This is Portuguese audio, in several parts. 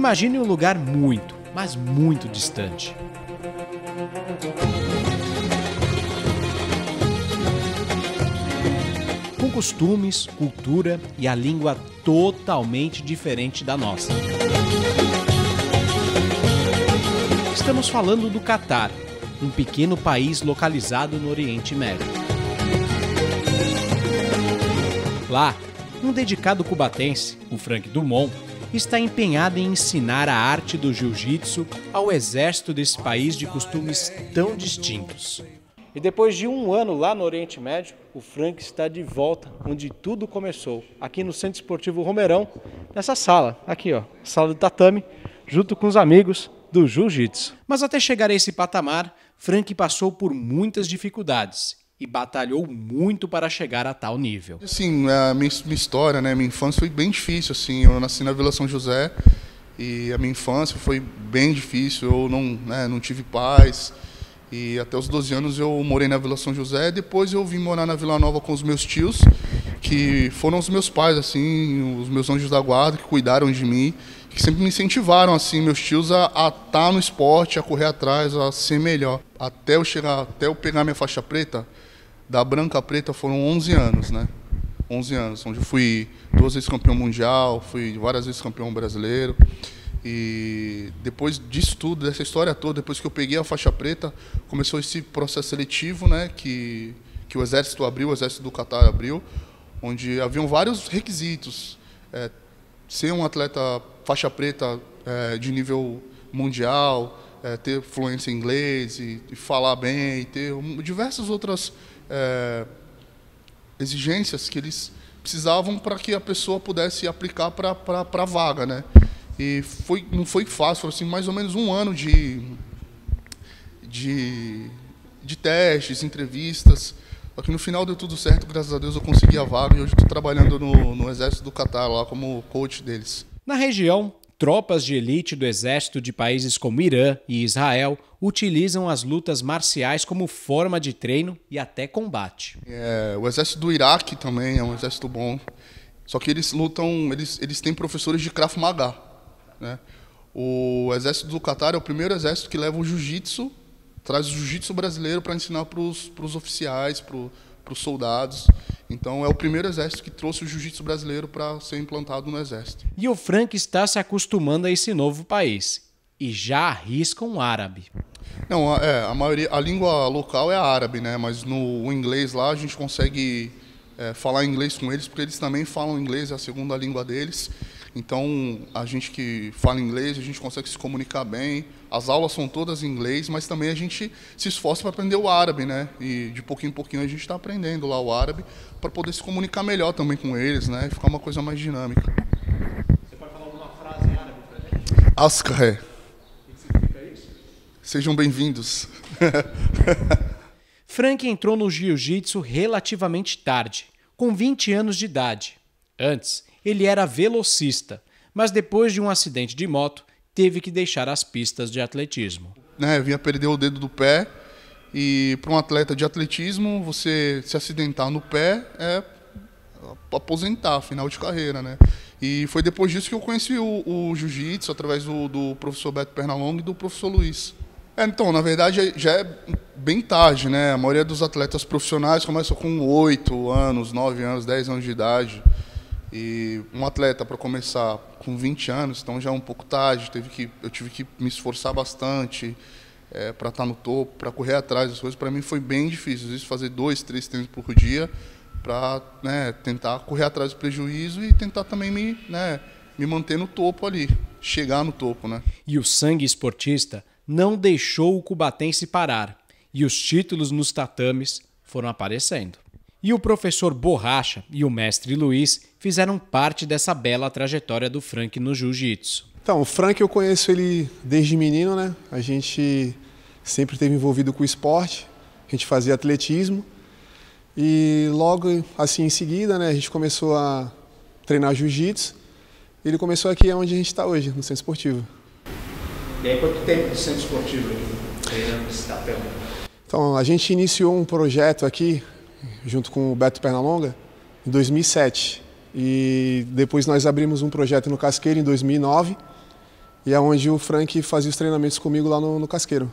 Imagine um lugar muito, mas muito distante. Com costumes, cultura e a língua totalmente diferente da nossa. Estamos falando do Catar, um pequeno país localizado no Oriente Médio. Lá, um dedicado cubatense, o Frank Dumont, está empenhado em ensinar a arte do jiu-jitsu ao exército desse país de costumes tão distintos. E depois de um ano lá no Oriente Médio, o Frank está de volta onde tudo começou, aqui no Centro Esportivo Romeirão, nessa sala, aqui ó, sala do tatame, junto com os amigos do jiu-jitsu. Mas até chegar a esse patamar, Frank passou por muitas dificuldades e batalhou muito para chegar a tal nível. Assim, a minha história, né, minha infância foi bem difícil, assim, eu nasci na Vila São José e a minha infância foi bem difícil, eu não tive pais. E até os 12 anos eu morei na Vila São José, depois eu vim morar na Vila Nova com os meus tios, que foram os meus pais, assim, os meus anjos da guarda, que cuidaram de mim, que sempre me incentivaram, assim, meus tios a estar no esporte, a correr atrás, a ser melhor. Até eu pegar minha faixa preta, da branca à preta foram 11 anos, né? 11 anos, onde eu fui 2 vezes campeão mundial, fui várias vezes campeão brasileiro. E depois disso tudo, dessa história toda, depois que eu peguei a faixa preta, começou esse processo seletivo, né, que o Exército abriu, o Exército do Catar abriu, onde haviam vários requisitos. Ser um atleta faixa preta de nível mundial, ter fluência em inglês e falar bem, e ter diversas outras exigências que eles precisavam para que a pessoa pudesse aplicar para a vaga, né? E não foi fácil, foi assim, mais ou menos um ano de testes, entrevistas. Só que no final deu tudo certo, graças a Deus eu consegui a vaga e hoje estou trabalhando no Exército do Catar, lá como coach deles. Na região, tropas de elite do exército de países como Irã e Israel utilizam as lutas marciais como forma de treino e até combate. O exército do Iraque também é um exército bom, só que eles têm professores de Krav Maga. Né? O Exército do Catar é o primeiro exército que leva o jiu-jitsu, traz o jiu-jitsu brasileiro para ensinar para os oficiais, para os soldados. Então é o primeiro exército que trouxe o jiu-jitsu brasileiro para ser implantado no exército. E o Frank está se acostumando a esse novo país e já arrisca um árabe. Não, a língua local é a árabe, né? Mas no inglês lá a gente consegue falar inglês com eles, porque eles também falam inglês, é a segunda língua deles. Então, a gente que fala inglês, a gente consegue se comunicar bem. As aulas são todas em inglês, mas também a gente se esforça para aprender o árabe, né? E de pouquinho em pouquinho a gente está aprendendo lá o árabe para poder se comunicar melhor também com eles, né? E ficar uma coisa mais dinâmica. Você pode falar alguma frase em árabe para a gente? Askhar. O que significa isso? Sejam bem-vindos. Frank entrou no jiu-jitsu relativamente tarde, com 20 anos de idade. Antes, ele era velocista, mas depois de um acidente de moto, teve que deixar as pistas de atletismo. Vinha perder o dedo do pé, e para um atleta de atletismo, você se acidentar no pé é aposentar, final de carreira, né? E foi depois disso que eu conheci o jiu-jitsu, através do professor Beto Pernalonga e do professor Luiz. Então, na verdade, já é bem tarde, né? A maioria dos atletas profissionais começam com 8 anos, 9 anos, 10 anos de idade. E um atleta, para começar com 20 anos, então já é um pouco tarde, eu tive que me esforçar bastante para estar no topo, para correr atrás das coisas. Para mim foi bem difícil, às vezes fazer 2, 3 treinos por dia para tentar correr atrás do prejuízo e tentar também me manter no topo ali, chegar no topo. Né? E o sangue esportista não deixou o cubatense parar, e os títulos nos tatames foram aparecendo. E o professor Borracha e o mestre Luiz fizeram parte dessa bela trajetória do Frank no jiu-jitsu. Então, o Frank eu conheço ele desde menino, né? A gente sempre esteve envolvido com o esporte, a gente fazia atletismo e logo assim em seguida, né, a gente começou a treinar jiu-jitsu. Ele começou aqui onde a gente está hoje, no centro esportivo. E aí, quanto tempo de centro esportivo aqui, treinando esse tatame? Então, a gente iniciou um projeto aqui, junto com o Beto Pernalonga, em 2007. E depois nós abrimos um projeto no Casqueiro em 2009. e é onde o Frank fazia os treinamentos comigo lá no Casqueiro.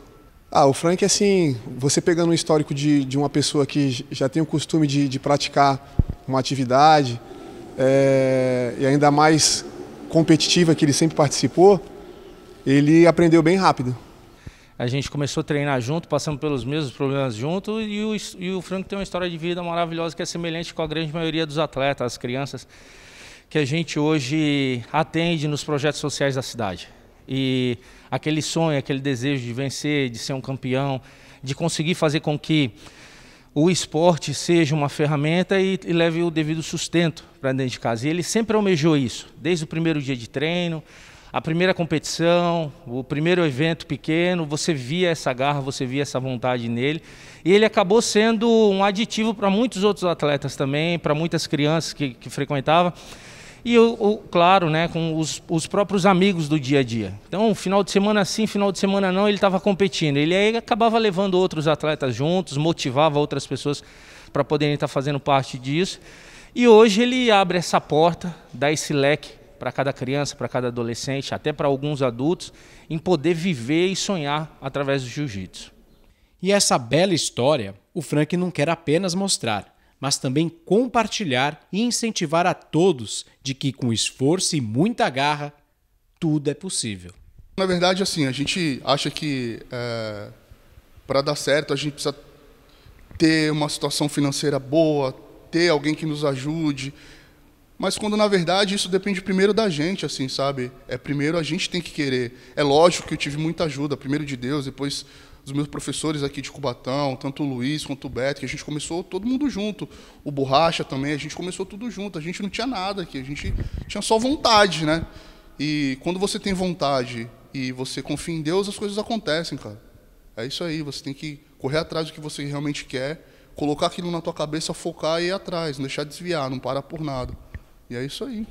O Frank, assim, você pegando um histórico de uma pessoa que já tem o costume de praticar uma atividade, e ainda mais competitiva, que ele sempre participou, ele aprendeu bem rápido. A gente começou a treinar junto, passando pelos mesmos problemas junto, e o Frank tem uma história de vida maravilhosa que é semelhante com a grande maioria dos atletas, as crianças que a gente hoje atende nos projetos sociais da cidade. E aquele sonho, aquele desejo de vencer, de ser um campeão, de conseguir fazer com que o esporte seja uma ferramenta e leve o devido sustento para dentro de casa. E ele sempre almejou isso, desde o primeiro dia de treino, a primeira competição, o primeiro evento pequeno, você via essa garra, você via essa vontade nele. E ele acabou sendo um aditivo para muitos outros atletas também, para muitas crianças que frequentavam. E, claro, né, com os próprios amigos do dia a dia. Então, final de semana sim, final de semana não, ele estava competindo. Ele aí acabava levando outros atletas juntos, motivava outras pessoas para poderem estar fazendo parte disso. E hoje ele abre essa porta, dá esse leque para cada criança, para cada adolescente, até para alguns adultos, em poder viver e sonhar através do jiu-jitsu. E essa bela história, o Frank não quer apenas mostrar, mas também compartilhar e incentivar a todos de que com esforço e muita garra, tudo é possível. Na verdade, assim, a gente acha que para dar certo a gente precisa ter uma situação financeira boa, ter alguém que nos ajude, mas quando na verdade isso depende primeiro da gente, assim, sabe? Primeiro a gente tem que querer. É lógico que eu tive muita ajuda, primeiro de Deus, depois dos meus professores aqui de Cubatão, tanto o Luiz quanto o Beto, que a gente começou todo mundo junto. O Borracha também, a gente começou tudo junto. A gente não tinha nada aqui, a gente tinha só vontade, né? E quando você tem vontade e você confia em Deus, as coisas acontecem, cara. É isso aí, você tem que correr atrás do que você realmente quer, colocar aquilo na tua cabeça, focar e ir atrás, não deixar desviar, não parar por nada. E é isso aí.